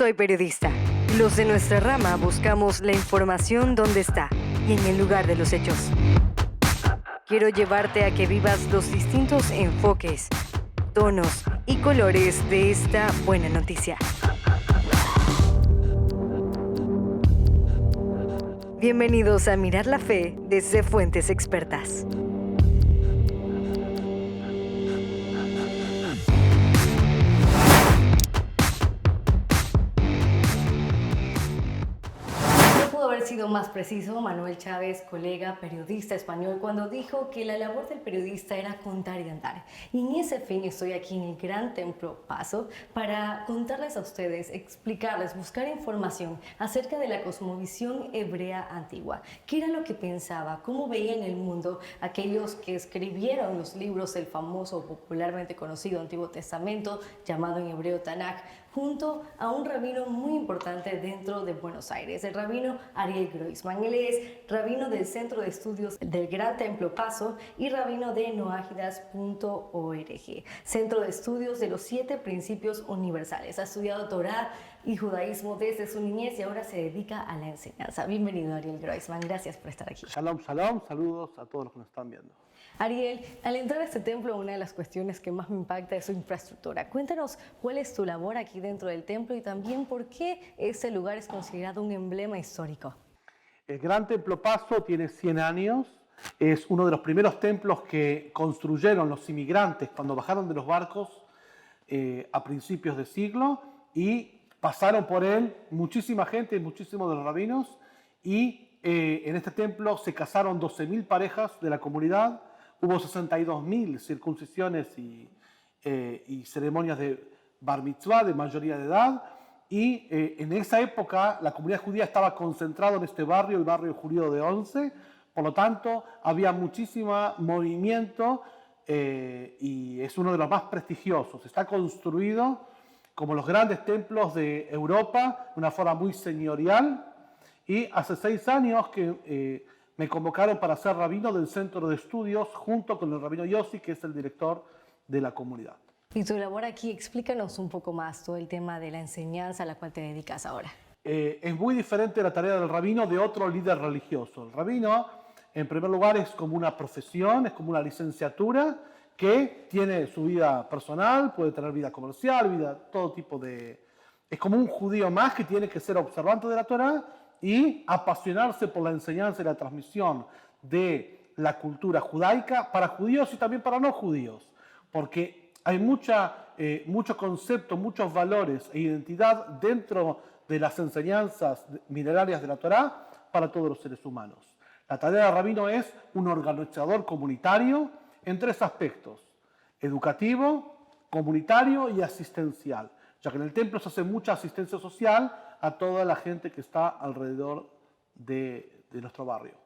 Soy periodista. Los de nuestra rama buscamos la información donde está y en el lugar de los hechos. Quiero llevarte a que vivas los distintos enfoques, tonos y colores de esta buena noticia. Bienvenidos a Mirar la Fe desde fuentes expertas. Sido más preciso Manuel Chávez, colega periodista español, cuando dijo que la labor del periodista era contar y andar. Y en ese fin estoy aquí en el Gran Templo Paso para contarles a ustedes, explicarles, buscar información acerca de la cosmovisión hebrea antigua. ¿Qué era lo que pensaba? ¿Cómo veían el mundo aquellos que escribieron los libros del famoso, popularmente conocido Antiguo Testamento, llamado en hebreo Tanaj, junto a un rabino muy importante dentro de Buenos Aires, el rabino Ariel Groisman? Él es rabino del Centro de Estudios del Gran Templo Paso y rabino de noajidas.org, Centro de Estudios de los 7 Principios Universales. Ha estudiado Torá y judaísmo desde su niñez y ahora se dedica a la enseñanza. Bienvenido, Ariel Groisman. Gracias por estar aquí. Shalom, shalom. Saludos a todos los que nos están viendo. Ariel, al entrar a este templo, una de las cuestiones que más me impacta es su infraestructura. Cuéntanos cuál es tu labor aquí dentro del templo y también por qué este lugar es considerado un emblema histórico. El Gran Templo Paso tiene 100 años. Es uno de los primeros templos que construyeron los inmigrantes cuando bajaron de los barcos a principios de siglo, y pasaron por él muchísima gente, muchísimos de los rabinos, y en este templo se casaron 12.000 parejas de la comunidad. Hubo 62.000 circuncisiones y ceremonias de bar mitzvah de mayoría de edad. Y en esa época la comunidad judía estaba concentrada en este barrio, el barrio judío de Once. Por lo tanto, había muchísimo movimiento y es uno de los más prestigiosos. Está construido como los grandes templos de Europa, de una forma muy señorial. Y hace 6 años que me convocaron para ser rabino del Centro de Estudios junto con el rabino Yossi, que es el director de la comunidad. Y tu labor aquí, explícanos un poco más todo el tema de la enseñanza a la cual te dedicas ahora. Es muy diferente la tarea del rabino de otro líder religioso. El rabino, en primer lugar, es como una profesión, es como una licenciatura que tiene su vida personal, puede tener vida comercial, todo tipo de... Es como un judío más que tiene que ser observante de la Torá y apasionarse por la enseñanza y la transmisión de la cultura judaica para judíos y también para no judíos, porque hay mucho concepto, muchos valores e identidad dentro de las enseñanzas milenarias de la Torá para todos los seres humanos. La tarea del rabino es un organizador comunitario en 3 aspectos: educativo, comunitario y asistencial, ya que en el templo se hace mucha asistencia social a toda la gente que está alrededor de nuestro barrio.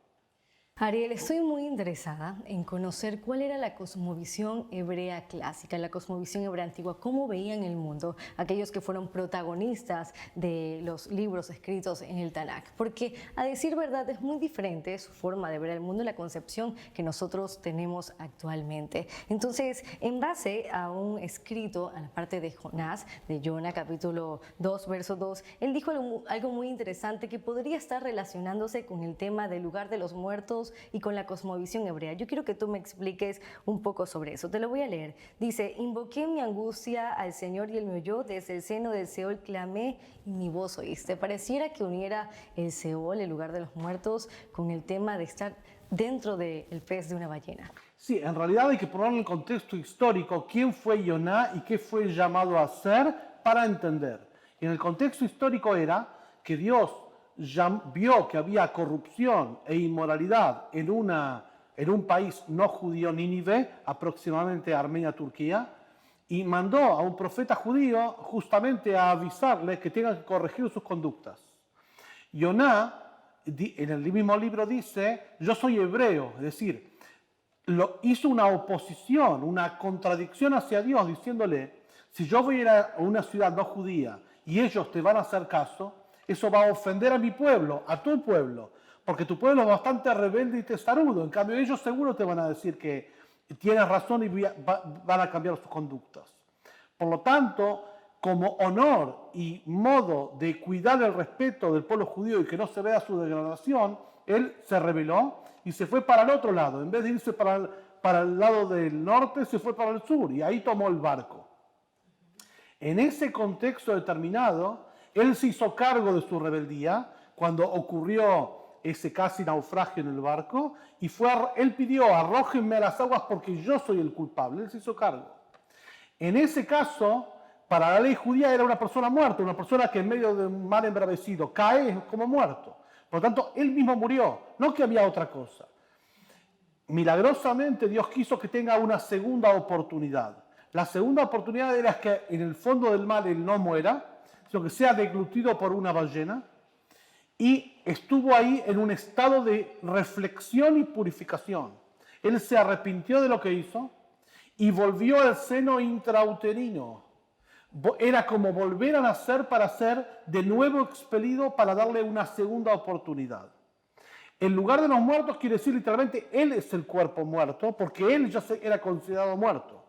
Ariel, estoy muy interesada en conocer cuál era la cosmovisión hebrea clásica, la cosmovisión hebrea antigua, cómo veían el mundo aquellos que fueron protagonistas de los libros escritos en el Tanaj. Porque, a decir verdad, es muy diferente su forma de ver el mundo y la concepción que nosotros tenemos actualmente. Entonces, en base a un escrito a la parte de Jonás, de Jonah, capítulo 2, verso 2, él dijo algo muy interesante que podría estar relacionándose con el tema del lugar de los muertos y con la cosmovisión hebrea. Yo quiero que tú me expliques un poco sobre eso. Te lo voy a leer. Dice: invoqué mi angustia al Señor y Él me oyó, desde el seno del Seol clamé y mi voz oíste. Pareciera que uniera el Seol, el lugar de los muertos, con el tema de estar dentro del pez de una ballena. Sí, en realidad hay que poner en el contexto histórico quién fue Yoná y qué fue llamado a hacer para entender. Y en el contexto histórico era que Dios ya vio que había corrupción e inmoralidad en un país no judío, Nínive, aproximadamente Armenia, Turquía, y mandó a un profeta judío justamente a avisarles que tengan que corregir sus conductas. Yoná, en el mismo libro dice: yo soy hebreo, es decir, hizo una oposición, una contradicción hacia Dios, diciéndole: si yo voy a ir a una ciudad no judía y ellos te van a hacer caso, eso va a ofender a mi pueblo, a tu pueblo, porque tu pueblo es bastante rebelde y testarudo. En cambio, ellos seguro te van a decir que tienes razón y van a cambiar sus conductas. Por lo tanto, como honor y modo de cuidar el respeto del pueblo judío y que no se vea su degradación, él se rebeló y se fue para el otro lado. En vez de irse para el lado del norte, se fue para el sur y ahí tomó el barco. En ese contexto determinado, él se hizo cargo de su rebeldía cuando ocurrió ese casi naufragio en el barco y él pidió: arrójenme a las aguas porque yo soy el culpable. Él se hizo cargo. En ese caso, para la ley judía era una persona muerta, una persona que en medio de un mar embravecido cae como muerto. Por lo tanto, él mismo murió, no que había otra cosa. Milagrosamente Dios quiso que tenga una segunda oportunidad. La segunda oportunidad era que en el fondo del mar él no muera, sino que sea deglutido por una ballena, y estuvo ahí en un estado de reflexión y purificación. Él se arrepintió de lo que hizo y volvió al seno intrauterino. Era como volver a nacer para ser de nuevo expelido, para darle una segunda oportunidad. El lugar de los muertos quiere decir literalmente, él es el cuerpo muerto, porque él ya era considerado muerto.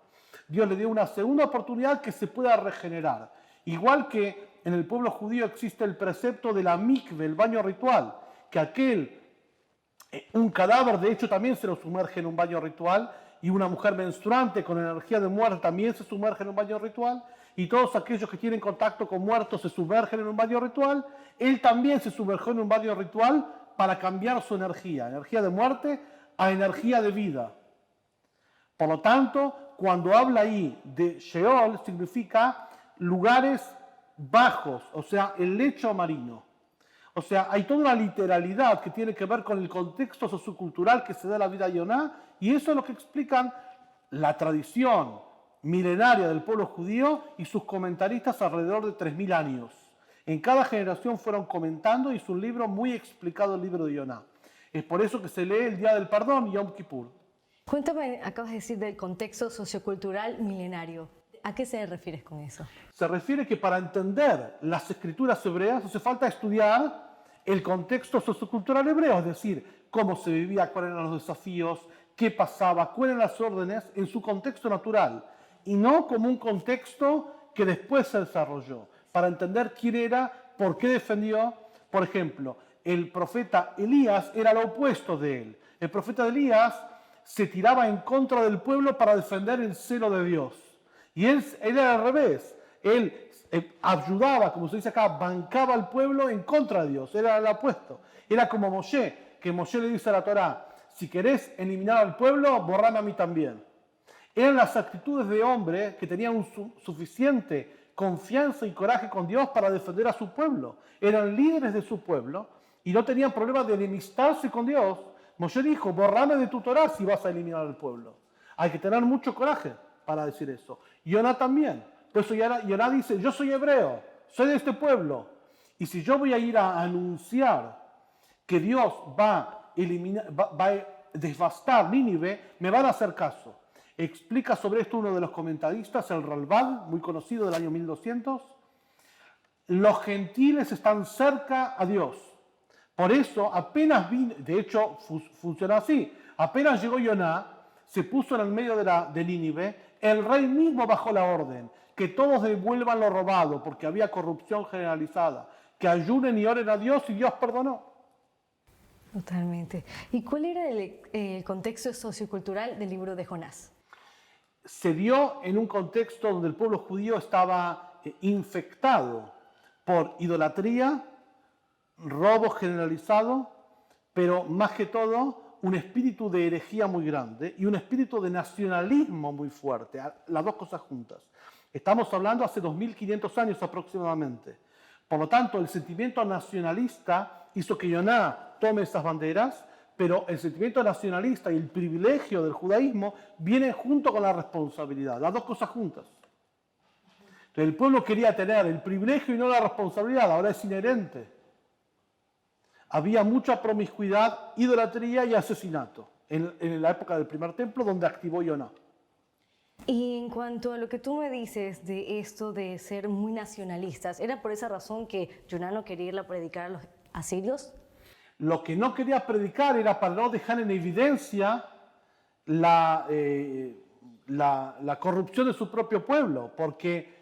Dios le dio una segunda oportunidad que se pueda regenerar. Igual que en el pueblo judío existe el precepto de la mikve, el baño ritual, que un cadáver de hecho también se lo sumerge en un baño ritual, y una mujer menstruante con energía de muerte también se sumerge en un baño ritual, y todos aquellos que tienen contacto con muertos se sumergen en un baño ritual. Él también se sumergió en un baño ritual para cambiar su energía de muerte a energía de vida. Por lo tanto, cuando habla ahí de Sheol, significa lugares bajos, o sea, el lecho marino. O sea, hay toda una literalidad que tiene que ver con el contexto sociocultural que se da en la vida de Yoná, y eso es lo que explican la tradición milenaria del pueblo judío y sus comentaristas alrededor de 3.000 años. En cada generación fueron comentando, y es un libro muy explicado, el libro de Yoná. Es por eso que se lee el Día del Perdón, Yom Kippur. Cuéntame, acabas de decir del contexto sociocultural milenario. ¿A qué se refieres con eso? Se refiere que para entender las escrituras hebreas hace falta estudiar el contexto sociocultural hebreo, es decir, cómo se vivía, cuáles eran los desafíos, qué pasaba, cuáles eran las órdenes en su contexto natural, y no como un contexto que después se desarrolló, para entender quién era, por qué defendió. Por ejemplo, el profeta Elías era lo opuesto de él. El profeta Elías se tiraba en contra del pueblo para defender el celo de Dios. Y él era al revés. Él ayudaba, como se dice acá, bancaba al pueblo en contra de Dios. Era el opuesto. Era como Moshe, que Moshe le dice a la Torá: si querés eliminar al pueblo, borrame a mí también. Eran las actitudes de hombre que tenían suficiente confianza y coraje con Dios para defender a su pueblo. Eran líderes de su pueblo y no tenían problema de enemistarse con Dios. Moshe dijo: borrame de tu Torá si vas a eliminar al pueblo. Hay que tener mucho coraje para decir eso. Yoná también. Por eso Yoná dice: yo soy hebreo, soy de este pueblo, y si yo voy a ir a anunciar que Dios va a devastar Nínive, me van a hacer caso. Explica sobre esto uno de los comentaristas, el Ralbag, muy conocido del año 1200. Los gentiles están cerca a Dios. Por eso, apenas vino, de hecho, funciona así. Apenas llegó Yoná, se puso en el medio de Nínive, el rey mismo bajó la orden, que todos devuelvan lo robado, porque había corrupción generalizada, que ayunen y oren a Dios, y Dios perdonó. Totalmente. ¿Y cuál era el contexto sociocultural del libro de Jonás? Se dio en un contexto donde el pueblo judío estaba infectado por idolatría, robo generalizado, pero más que todo un espíritu de herejía muy grande y un espíritu de nacionalismo muy fuerte, las dos cosas juntas. Estamos hablando hace 2500 años aproximadamente. Por lo tanto, el sentimiento nacionalista hizo que Yoná tome esas banderas, pero el sentimiento nacionalista y el privilegio del judaísmo vienen junto con la responsabilidad, las dos cosas juntas. Entonces, el pueblo quería tener el privilegio y no la responsabilidad, ahora es inherente. Había mucha promiscuidad, idolatría y asesinato en la época del primer templo, donde activó Yoná. Y en cuanto a lo que tú me dices de esto de ser muy nacionalistas, ¿era por esa razón que Yoná no quería ir a predicar a los asirios? Lo que no quería predicar era para no dejar en evidencia la corrupción de su propio pueblo, porque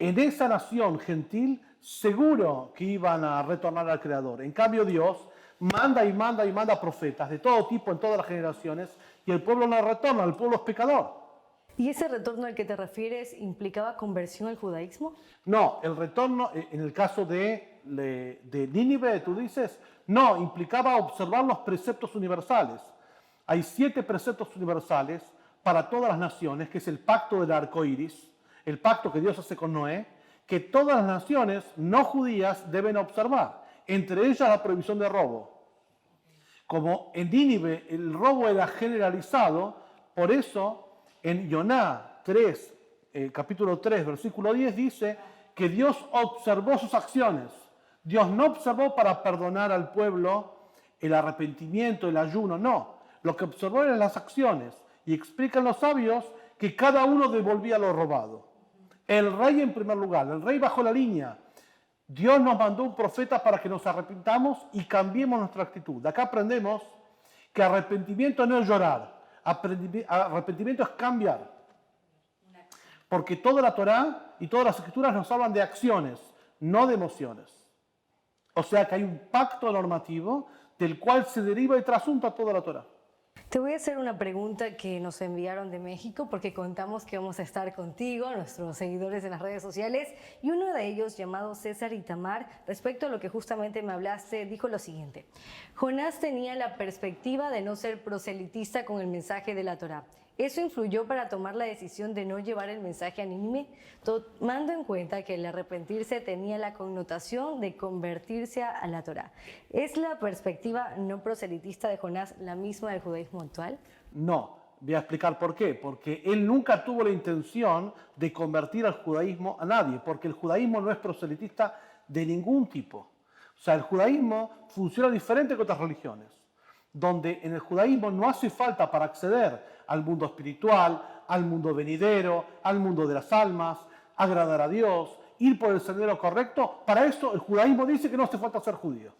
en esa nación gentil seguro que iban a retornar al Creador. En cambio Dios manda y manda y manda profetas de todo tipo en todas las generaciones y el pueblo no retorna, el pueblo es pecador. ¿Y ese retorno al que te refieres implicaba conversión al judaísmo? No, el retorno, en el caso de Nínive, tú dices, no, implicaba observar los preceptos universales. Hay 7 preceptos universales para todas las naciones, que es el pacto del arco iris, el pacto que Dios hace con Noé, que todas las naciones no judías deben observar, entre ellas la prohibición de robo. Como en Nínive el robo era generalizado, por eso en Joná 3, capítulo 3, versículo 10 dice que Dios observó sus acciones. Dios no observó para perdonar al pueblo el arrepentimiento, el ayuno, no. Lo que observó eran las acciones. Y explican los sabios que cada uno devolvía lo robado. El rey en primer lugar, el rey bajó la línea. Dios nos mandó un profeta para que nos arrepintamos y cambiemos nuestra actitud. De acá aprendemos que arrepentimiento no es llorar, arrepentimiento es cambiar. Porque toda la Torá y todas las escrituras nos hablan de acciones, no de emociones. O sea que hay un pacto normativo del cual se deriva y trasunta toda la Torá. Te voy a hacer una pregunta que nos enviaron de México porque contamos que vamos a estar contigo, nuestros seguidores en las redes sociales, y uno de ellos, llamado César Itamar, respecto a lo que justamente me hablaste, dijo lo siguiente: Jonás tenía la perspectiva de no ser proselitista con el mensaje de la Torá. ¿Eso influyó para tomar la decisión de no llevar el mensaje a Nínive, tomando en cuenta que el arrepentirse tenía la connotación de convertirse a la Torá? ¿Es la perspectiva no proselitista de Jonás la misma del judaísmo actual? No, voy a explicar por qué. Porque él nunca tuvo la intención de convertir al judaísmo a nadie, porque el judaísmo no es proselitista de ningún tipo. O sea, el judaísmo funciona diferente que otras religiones, donde en el judaísmo no hace falta para acceder al mundo espiritual, al mundo venidero, al mundo de las almas, agradar a Dios, ir por el sendero correcto. Para eso el judaísmo dice que no hace falta ser judío,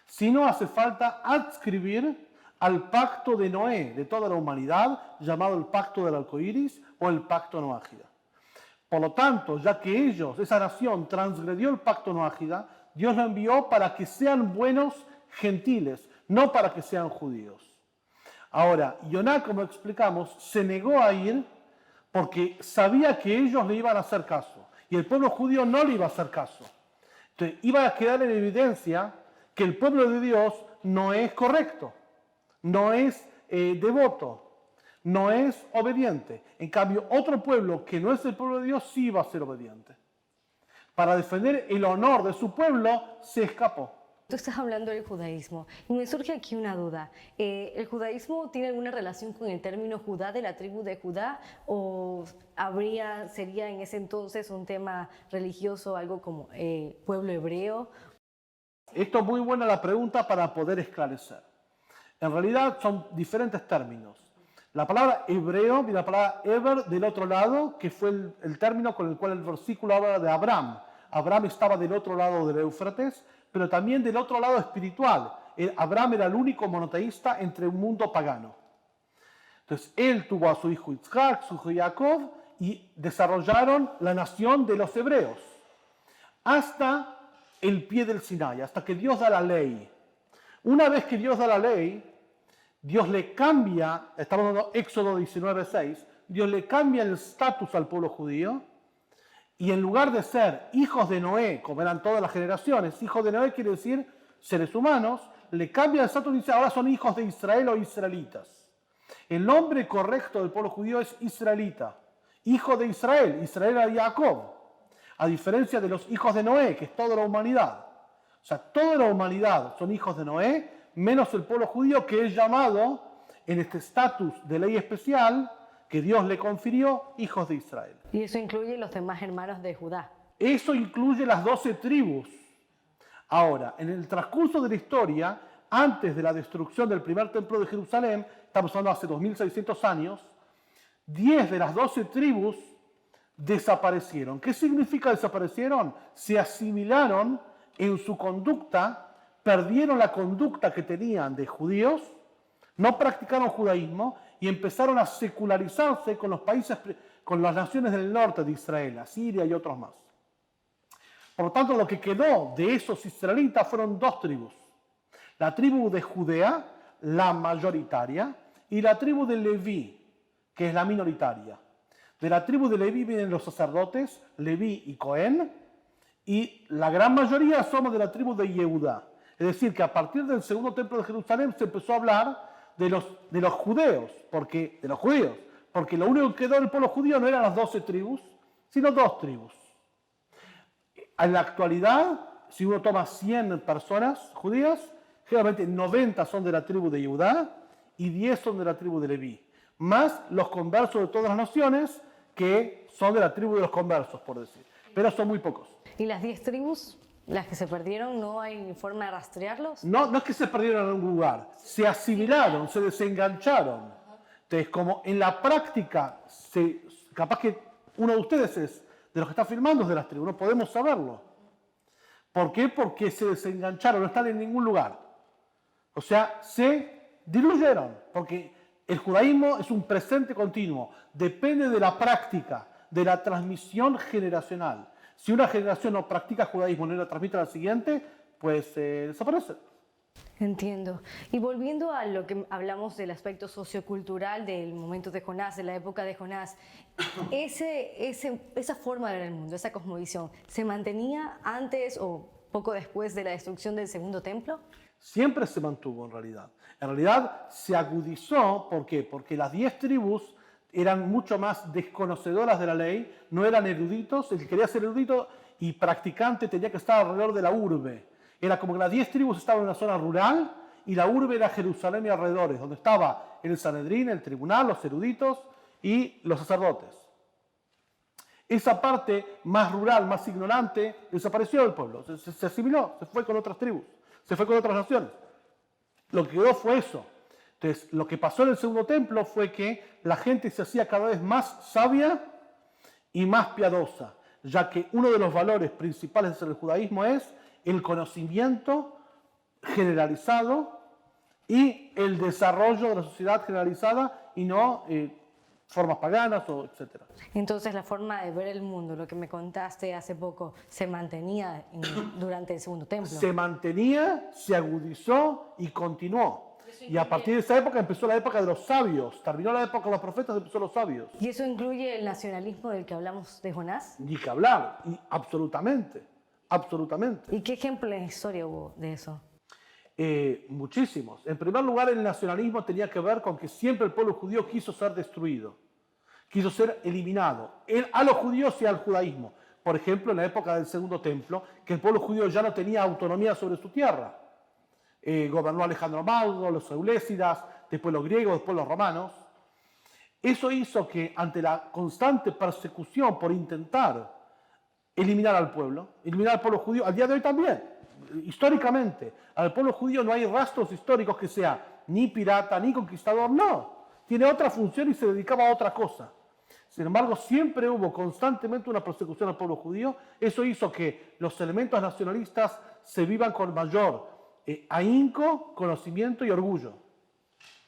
sino hace falta adscribir al pacto de Noé, de toda la humanidad, llamado el pacto del arco iris o el pacto noágida. Por lo tanto, ya que ellos, esa nación, transgredió el pacto noágida, Dios lo envió para que sean buenos gentiles, no para que sean judíos. Ahora, Joná, como explicamos, se negó a ir porque sabía que ellos le iban a hacer caso y el pueblo judío no le iba a hacer caso. Entonces, iba a quedar en evidencia que el pueblo de Dios no es correcto, no es devoto, no es obediente. En cambio, otro pueblo que no es el pueblo de Dios sí iba a ser obediente. Para defender el honor de su pueblo, se escapó. Tú estás hablando del judaísmo y me surge aquí una duda. ¿El judaísmo tiene alguna relación con el término Judá, de la tribu de Judá, o sería en ese entonces un tema religioso, algo como pueblo hebreo? Esto es muy buena la pregunta para poder esclarecer. En realidad son diferentes términos. La palabra hebreo viene la palabra Eber del otro lado, que fue el término con el cual el versículo habla de Abraham. Abraham estaba del otro lado del Éufrates, pero también del otro lado espiritual. Abraham era el único monoteísta entre un mundo pagano. Entonces, él tuvo a su hijo Isaac, su hijo Jacob, y desarrollaron la nación de los hebreos, hasta el pie del Sinai, hasta que Dios da la ley. Una vez que Dios da la ley, Dios le cambia, estamos hablando de Éxodo 19:6, Dios le cambia el estatus al pueblo judío, y en lugar de ser hijos de Noé, como eran todas las generaciones, hijos de Noé quiere decir seres humanos, le cambia el estatus y dice ahora son hijos de Israel o israelitas. El nombre correcto del pueblo judío es israelita, hijo de Israel. Israel era Jacob, a diferencia de los hijos de Noé, que es toda la humanidad. O sea, toda la humanidad son hijos de Noé, menos el pueblo judío, que es llamado en este estatus de ley especial que Dios le confirió, hijos de Israel. Y eso incluye los demás hermanos de Judá. Eso incluye las 12 tribus. Ahora, en el transcurso de la historia, antes de la destrucción del primer templo de Jerusalén, estamos hablando hace 2600 años, 10 de las 12 tribus desaparecieron. ¿Qué significa desaparecieron? Se asimilaron en su conducta, perdieron la conducta que tenían de judíos, no practicaron judaísmo y empezaron a secularizarse con los países, con las naciones del norte de Israel, Asiria y otros más. Por lo tanto, lo que quedó de esos israelitas fueron dos tribus. La tribu de Judea, la mayoritaria, y la tribu de Leví, que es la minoritaria. De la tribu de Leví vienen los sacerdotes, Leví y Cohen, y la gran mayoría somos de la tribu de Yehudá. Es decir, que a partir del segundo templo de Jerusalén se empezó a hablar de los judíos, porque lo único que quedó del pueblo judío no eran las 12 tribus, sino dos tribus. En la actualidad, si uno toma 100 personas judías, generalmente 90 son de la tribu de Judá y 10 son de la tribu de Leví, más los conversos de todas las naciones que son de la tribu de los conversos, por decir, pero son muy pocos. ¿Y las 10 tribus, las que se perdieron, no hay forma de rastrearlos? No es que se perdieron en algún lugar, se asimilaron, se desengancharon. Entonces, como en la práctica, capaz que uno de ustedes es de los que está filmando es de las tribus, no podemos saberlo. ¿Por qué? Porque se desengancharon, no están en ningún lugar. O sea, se diluyeron, porque el judaísmo es un presente continuo, depende de la práctica, de la transmisión generacional. Si una generación no practica judaísmo y no lo transmite a la siguiente, pues desaparece. Entiendo. Y volviendo a lo que hablamos del aspecto sociocultural del momento de Jonás, de la época de Jonás, esa forma de ver el mundo, esa cosmovisión, ¿se mantenía antes o poco después de la destrucción del segundo templo? Siempre se mantuvo en realidad. En realidad se agudizó, ¿por qué? Porque las 10 tribus eran mucho más desconocedoras de la ley, no eran eruditos, el que quería ser erudito y practicante tenía que estar alrededor de la urbe. Era como que las 10 tribus estaban en una zona rural y la urbe era Jerusalén y alrededores, donde estaba el Sanedrín, el tribunal, los eruditos y los sacerdotes. Esa parte más rural, más ignorante, desapareció del pueblo, se asimiló, se fue con otras tribus, se fue con otras naciones. Lo que quedó fue eso. Entonces, lo que pasó en el segundo templo fue que la gente se hacía cada vez más sabia y más piadosa, ya que uno de los valores principales del judaísmo es el conocimiento generalizado y el desarrollo de la sociedad generalizada y no formas paganas, etc. Entonces, la forma de ver el mundo, lo que me contaste hace poco, ¿se mantenía durante el segundo templo? Se mantenía, se agudizó y continuó. Y a partir de esa época empezó la época de los sabios. Terminó la época de los profetas, empezó los sabios. ¿Y eso incluye el nacionalismo del que hablamos de Jonás? Ni que hablar, y absolutamente, absolutamente. ¿Y qué ejemplo en la historia hubo de eso? Muchísimos. En primer lugar, el nacionalismo tenía que ver con que siempre el pueblo judío quiso ser destruido, quiso ser eliminado, a los judíos y al judaísmo. Por ejemplo, en la época del Segundo Templo, que el pueblo judío ya no tenía autonomía sobre su tierra. Gobernó Alejandro Magno, los Eulécidas, después los griegos, después los romanos. Eso hizo que ante la constante persecución por intentar eliminar al pueblo judío, al día de hoy también, históricamente, al pueblo judío no hay rastros históricos que sea ni pirata, ni conquistador, no. Tiene otra función y se dedicaba a otra cosa. Sin embargo, siempre hubo constantemente una persecución al pueblo judío. Eso hizo que los elementos nacionalistas se vivan con mayor ahínco, conocimiento y orgullo.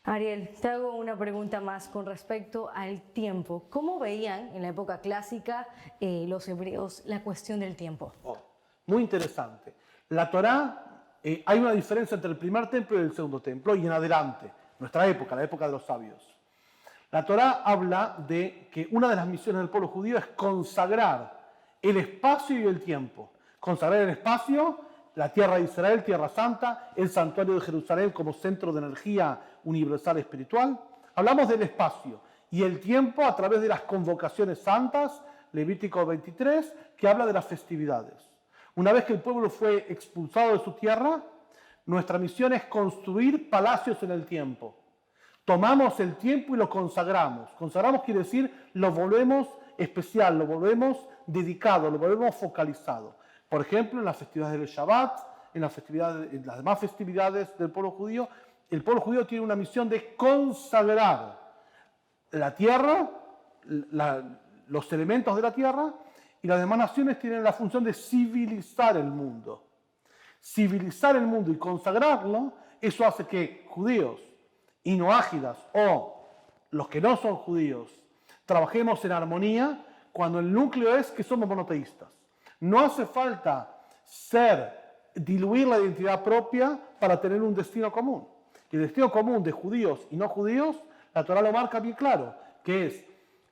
Ariel, te hago una pregunta más con respecto al tiempo. ¿Cómo veían en la época clásica los hebreos la cuestión del tiempo? Muy interesante. La Torá, hay una diferencia entre el primer templo y el segundo templo y en adelante, nuestra época, la época de los sabios. La Torá habla de que una de las misiones del pueblo judío es consagrar el espacio y el tiempo. Consagrar el espacio, la tierra de Israel, tierra santa, el santuario de Jerusalén como centro de energía universal espiritual. Hablamos del espacio y el tiempo a través de las convocaciones santas, Levítico 23, que habla de las festividades. Una vez que el pueblo fue expulsado de su tierra, nuestra misión es construir palacios en el tiempo. Tomamos el tiempo y lo consagramos. Consagramos quiere decir lo volvemos especial, lo volvemos dedicado, lo volvemos focalizado. Por ejemplo, en las festividades del Shabbat, en las demás festividades del pueblo judío, el pueblo judío tiene una misión de consagrar la tierra, los elementos de la tierra, y las demás naciones tienen la función de civilizar el mundo. Civilizar el mundo y consagrarlo, eso hace que judíos y noágidas o los que no son judíos trabajemos en armonía cuando el núcleo es que somos monoteístas. No hace falta diluir la identidad propia para tener un destino común. Y el destino común de judíos y no judíos, la Torá lo marca bien claro, que es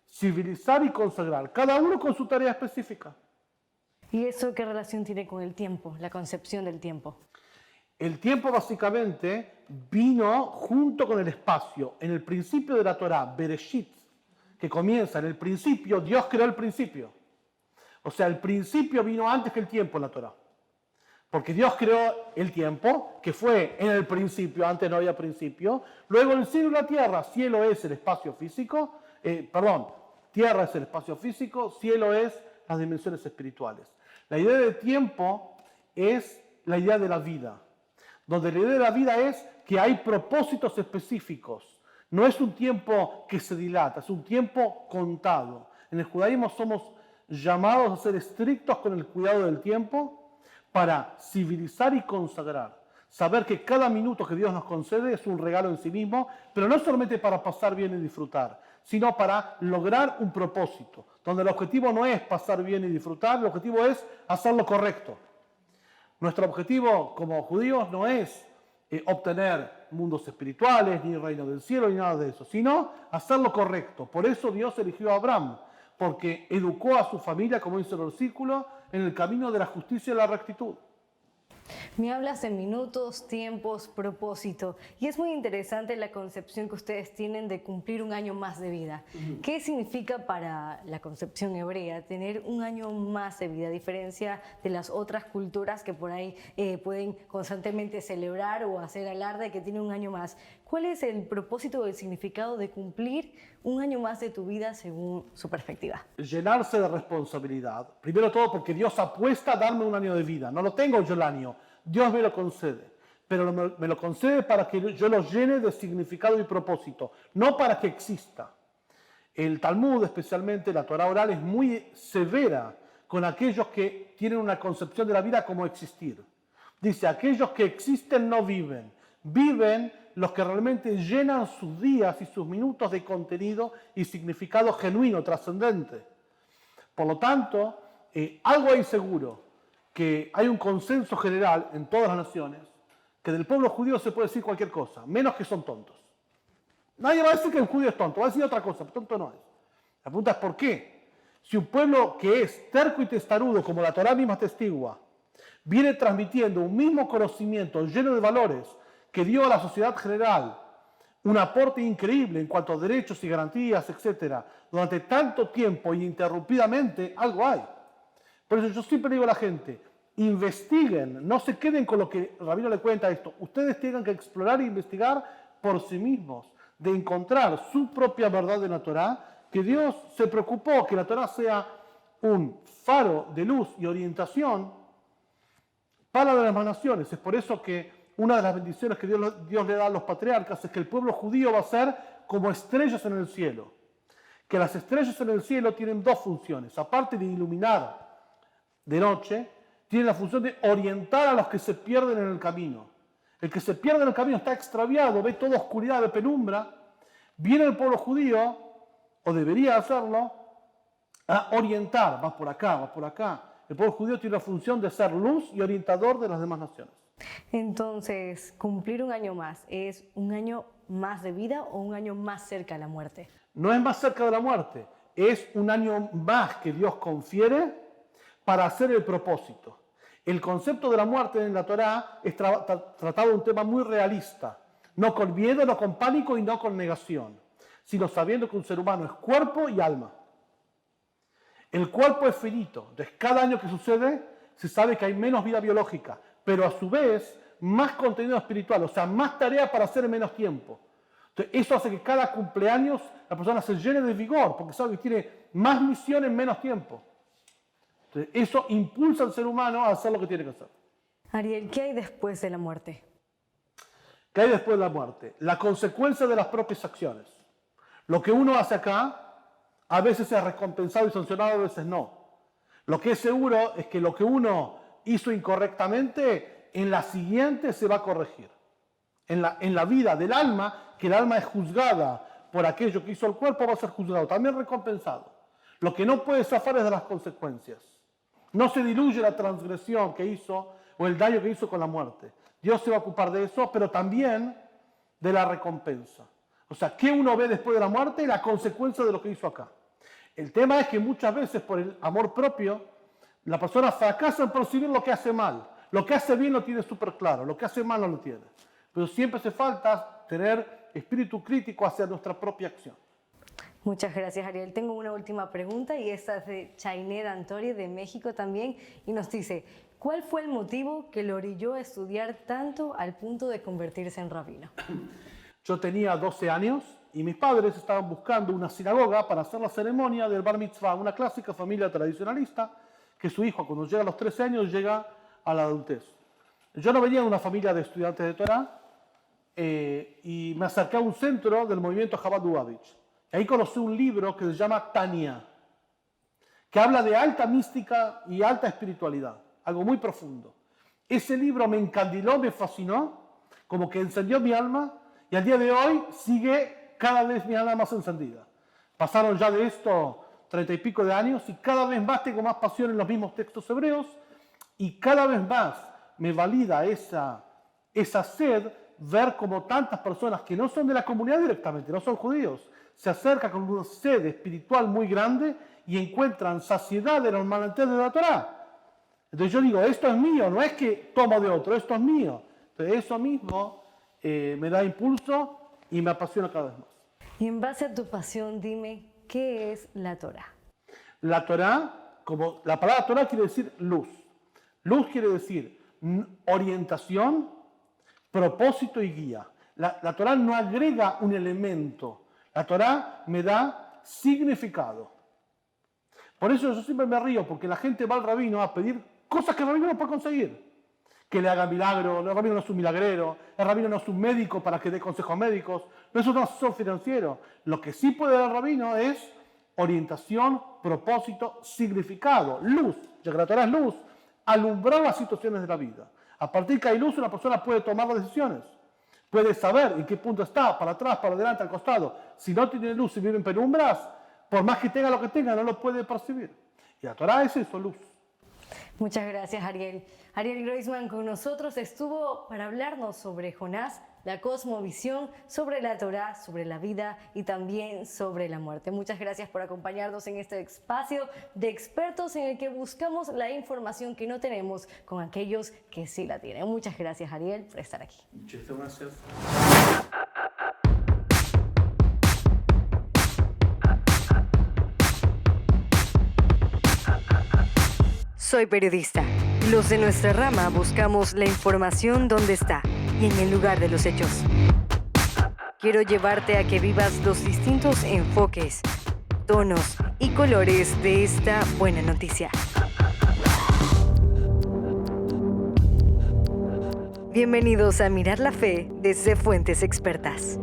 civilizar y consagrar, cada uno con su tarea específica. ¿Y eso qué relación tiene con el tiempo, la concepción del tiempo? El tiempo básicamente vino junto con el espacio. En el principio de la Torá, Bereshit, que comienza en el principio, Dios creó el principio. O sea, el principio vino antes que el tiempo en la Torá. Porque Dios creó el tiempo, que fue en el principio, antes no había principio. Luego el cielo y la tierra, cielo es el espacio físico, tierra es el espacio físico, cielo es las dimensiones espirituales. La idea de tiempo es la idea de la vida, donde la idea de la vida es que hay propósitos específicos. No es un tiempo que se dilata, es un tiempo contado. En el judaísmo somos llamados a ser estrictos con el cuidado del tiempo para civilizar y consagrar. Saber que cada minuto que Dios nos concede es un regalo en sí mismo, pero no solamente para pasar bien y disfrutar, sino para lograr un propósito, donde el objetivo no es pasar bien y disfrutar, el objetivo es hacer lo correcto. Nuestro objetivo como judíos no es obtener mundos espirituales, ni reino del cielo, ni nada de eso, sino hacer lo correcto. Por eso Dios eligió a Abraham, porque educó a su familia, como dice el versículo, en el camino de la justicia y la rectitud. Me hablas de minutos, tiempos, propósito, y es muy interesante la concepción que ustedes tienen de cumplir un año más de vida. ¿Qué significa para la concepción hebrea tener un año más de vida, a diferencia de las otras culturas que por ahí pueden constantemente celebrar o hacer alarde que tienen un año más? ¿Cuál es el propósito o el significado de cumplir un año más de tu vida según su perspectiva? Llenarse de responsabilidad. Primero todo porque Dios apuesta a darme un año de vida. No lo tengo yo el año, Dios me lo concede. Pero me lo concede para que yo lo llene de significado y propósito, no para que exista. El Talmud, especialmente la Torá oral, es muy severa con aquellos que tienen una concepción de la vida como existir. Dice, aquellos que existen no viven, viven los que realmente llenan sus días y sus minutos de contenido y significado genuino, trascendente. Por lo tanto, algo hay seguro, que hay un consenso general en todas las naciones, que del pueblo judío se puede decir cualquier cosa, menos que son tontos. Nadie va a decir que el judío es tonto, va a decir otra cosa, pero tonto no es. La pregunta es ¿por qué? Si un pueblo que es terco y testarudo, como la Torá misma testigua, viene transmitiendo un mismo conocimiento lleno de valores, que dio a la sociedad general un aporte increíble en cuanto a derechos y garantías, etc., durante tanto tiempo y ininterrumpidamente, algo hay. Por eso yo siempre digo a la gente, investiguen, no se queden con lo que el rabino le cuenta esto. Ustedes tengan que explorar e investigar por sí mismos, de encontrar su propia verdad de la Torá, que Dios se preocupó que la Torá sea un faro de luz y orientación para las demás naciones. Es por eso que una de las bendiciones que Dios le da a los patriarcas es que el pueblo judío va a ser como estrellas en el cielo. Que las estrellas en el cielo tienen dos funciones. Aparte de iluminar de noche, tienen la función de orientar a los que se pierden en el camino. El que se pierde en el camino está extraviado, ve toda oscuridad, ve penumbra. Viene el pueblo judío, o debería hacerlo, a orientar. Vas por acá, vas por acá. El pueblo judío tiene la función de ser luz y orientador de las demás naciones. Entonces, cumplir un año más, ¿es un año más de vida o un año más cerca de la muerte? No es más cerca de la muerte, es un año más que Dios confiere para hacer el propósito. El concepto de la muerte en la Torá es tratado de un tema muy realista, no con miedo, no con pánico y no con negación, sino sabiendo que un ser humano es cuerpo y alma. El cuerpo es finito, entonces cada año que sucede se sabe que hay menos vida biológica, pero a su vez más contenido espiritual, o sea, más tarea para hacer en menos tiempo. Entonces, eso hace que cada cumpleaños la persona se llene de vigor, porque sabe que tiene más misión en menos tiempo. Entonces, eso impulsa al ser humano a hacer lo que tiene que hacer. Ariel, ¿qué hay después de la muerte? ¿Qué hay después de la muerte? La consecuencia de las propias acciones. Lo que uno hace acá, a veces es recompensado y sancionado, a veces no. Lo que es seguro es que lo que uno hizo incorrectamente, en la siguiente se va a corregir. En la vida del alma, que el alma es juzgada por aquello que hizo el cuerpo, va a ser juzgado, también recompensado. Lo que no puede zafar es de las consecuencias. No se diluye la transgresión que hizo o el daño que hizo con la muerte. Dios se va a ocupar de eso, pero también de la recompensa. O sea, ¿qué uno ve después de la muerte? Y la consecuencia de lo que hizo acá. El tema es que muchas veces por el amor propio, la persona fracasa en percibir lo que hace mal. Lo que hace bien lo tiene súper claro, lo que hace mal no lo tiene. Pero siempre hace falta tener espíritu crítico hacia nuestra propia acción. Muchas gracias, Ariel. Tengo una última pregunta y esta es de Chainet Antori de México también y nos dice, ¿cuál fue el motivo que lo orilló a estudiar tanto al punto de convertirse en rabino? Yo tenía 12 años y mis padres estaban buscando una sinagoga para hacer la ceremonia del Bar Mitzvah, una clásica familia tradicionalista que su hijo cuando llega a los 13 años llega a la adultez. Yo no venía de una familia de estudiantes de Torah y me acerqué a un centro del movimiento Chabad Lubavitch. Ahí conocí un libro que se llama Tania, que habla de alta mística y alta espiritualidad, algo muy profundo. Ese libro me encandiló, me fascinó, como que encendió mi alma y al día de hoy sigue cada vez mi alma más encendida. Pasaron ya de esto 30 y pico de años y cada vez más tengo más pasión en los mismos textos hebreos y cada vez más me valida esa sed ver como tantas personas que no son de la comunidad directamente, no son judíos, se acercan con una sed espiritual muy grande y encuentran saciedad en los manantiales de la Torá. Entonces yo digo, esto es mío, no es que tomo de otro, esto es mío. Entonces eso mismo me da impulso y me apasiona cada vez más. Y en base a tu pasión, dime, ¿qué es la Torá? La Torá, como la palabra Torá quiere decir luz. Luz quiere decir orientación, propósito y guía. La Torá no agrega un elemento. La Torá me da significado. Por eso yo siempre me río, porque la gente va al rabino a pedir cosas que el rabino no puede conseguir. Que le haga milagro, el rabino no es un milagrero, el rabino no es un médico para que dé consejos médicos, no es un asesor financiero. Lo que sí puede dar el rabino es orientación, propósito, significado, luz, ya que la Torá es luz, alumbrar las situaciones de la vida. A partir de que hay luz, una persona puede tomar las decisiones. Puede saber en qué punto está, para atrás, para adelante, al costado. Si no tiene luz y vive en penumbras, por más que tenga lo que tenga, no lo puede percibir. Y la Torá es eso, luz. Muchas gracias, Ariel. Ariel Groisman con nosotros estuvo para hablarnos sobre Jonás, la cosmovisión, sobre la Torá, sobre la vida y también sobre la muerte. Muchas gracias por acompañarnos en este espacio de expertos en el que buscamos la información que no tenemos con aquellos que sí la tienen. Muchas gracias, Ariel, por estar aquí. Muchas gracias. Soy periodista. Los de nuestra rama buscamos la información donde está y en el lugar de los hechos. Quiero llevarte a que vivas los distintos enfoques, tonos y colores de esta buena noticia. Bienvenidos a Mirar la Fe desde Fuentes Expertas.